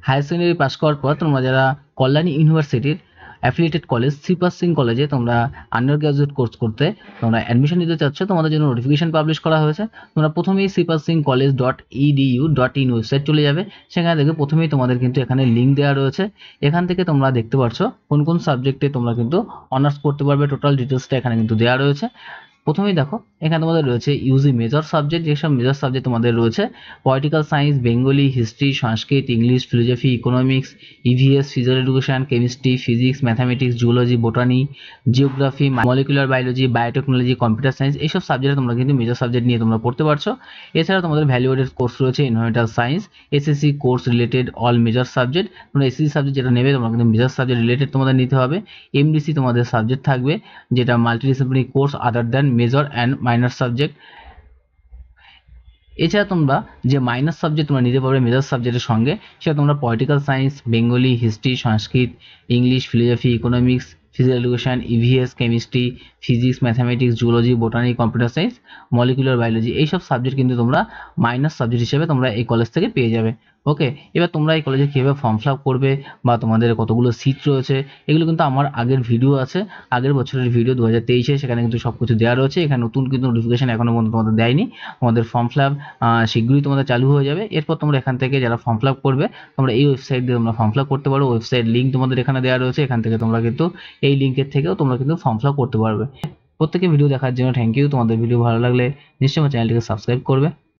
Higher secondary pass করার পর তোমরা যারা কল্যাণী ইউনিভার্সিটির অ্যাফিলিয়েটেড কলেজ সিপার সিং কলেজে তোমরা আন্ডার গ্রাজুয়েট কোর্স করতে তোমরা অ্যাডমিশন নিতে চাচ্ছ, তোমাদের জন্য নোটিফিকেশন পাবলিশ করা হয়েছে। তোমরা প্রথমেই sipper Singh college .edu.in website চলে যাবে। সেখানে দেখবে প্রথমেই তোমাদের কিন্তু এখানে লিঙ্ক দেওয়া রয়েছে। এখান থেকে তোমরা দেখতে পারছো কোন কোন সাবজেক্টে তোমরা কিন্তু অনার্স করতে পারবে, টোটাল ডিটেলসটা এখানে কিন্তু দেওয়া রয়েছে। প্রথমেই দেখো এখানে তোমাদের রয়েছে ইউজি মেজর সাবজেক্ট, যেসব মেজর সাবজেক্ট তোমাদের রয়েছে political science, Bengali, history, Sanskrit, English, philosophy, economics, EVS, physical education, chemistry, physics, mathematics, zoology, botany, geography, molecular biology, biotechnology, computer science, এইসব সাবজেক্টে তোমরা কিন্তু মেজর সাবজেক্ট নিয়ে তোমরা পড়তে পারছো। এছাড়া তোমাদের ভ্যালুয়েটেড কোর্স রয়েছে environmental science, SSC course related all major subject. তোমরা এসএসসি সাবজেক্ট যেটা নেবে তোমরা কিন্তু মেজর সাবজেক্ট রিলেটেড তোমাদের নিতে হবে। এমডিসি তোমাদের সাবজেক্ট থাকবে, যেটা multidisciplinary course other than major and minor subject. এছাড়া তোমরা যে মাইনর সাবজেক্ট তোমরা নিতে পারবে মেজর সাবজেক্টের সঙ্গে, সেটা তোমরা political science, Bengali, history, Sanskrit, English, philosophy, economics, physical education, EVS, chemistry, physics, mathematics, zoology, botany, computer science, molecular biology, এইসব সাবজেক্ট কিন্তু তোমরা মাইনর সাবজেক্ট হিসেবে তোমরা এই কলেজ থেকে পেয়ে যাবে। ওকে, এবার তোমরা এই কলেজে কীভাবে ফর্ম ফিল আপ করবে বা তোমাদের কতগুলো সিট রয়েছে এগুলো কিন্তু আমার আগের ভিডিও আছে, আগের বছরের ভিডিও 2023-এ, সেখানে কিন্তু সব কিছু দেওয়া রয়েছে। এখানে নতুন কিন্তু নোটিফিকেশন এখনও পর্যন্ত তোমাদের দেয়নি। তোমাদের ফর্ম ফিল আপ শীঘ্রই তোমাদের চালু হয়ে যাবে। এরপর তোমরা এখান থেকে যারা ফর্ম ফিল আপ করবে তোমরা এই ওয়েবসাইট দিয়ে তোমরা ফর্ম ফিল আপ করতে পারো। ওয়েবসাইট লিঙ্ক তোমাদের এখানে দেওয়া রয়েছে, এখান থেকে তোমরা কিন্তু এই লিঙ্কের থেকেও তোমরা কিন্তু ফর্ম ফিল আপ করতে পারবে। প্রত্যেকে ভিডিও দেখার জন্য থ্যাংক ইউ। তোমাদের ভিডিও ভালো লাগলে নিশ্চয়ই আমার চ্যানেলটিকে সাবস্ক্রাইব করবে।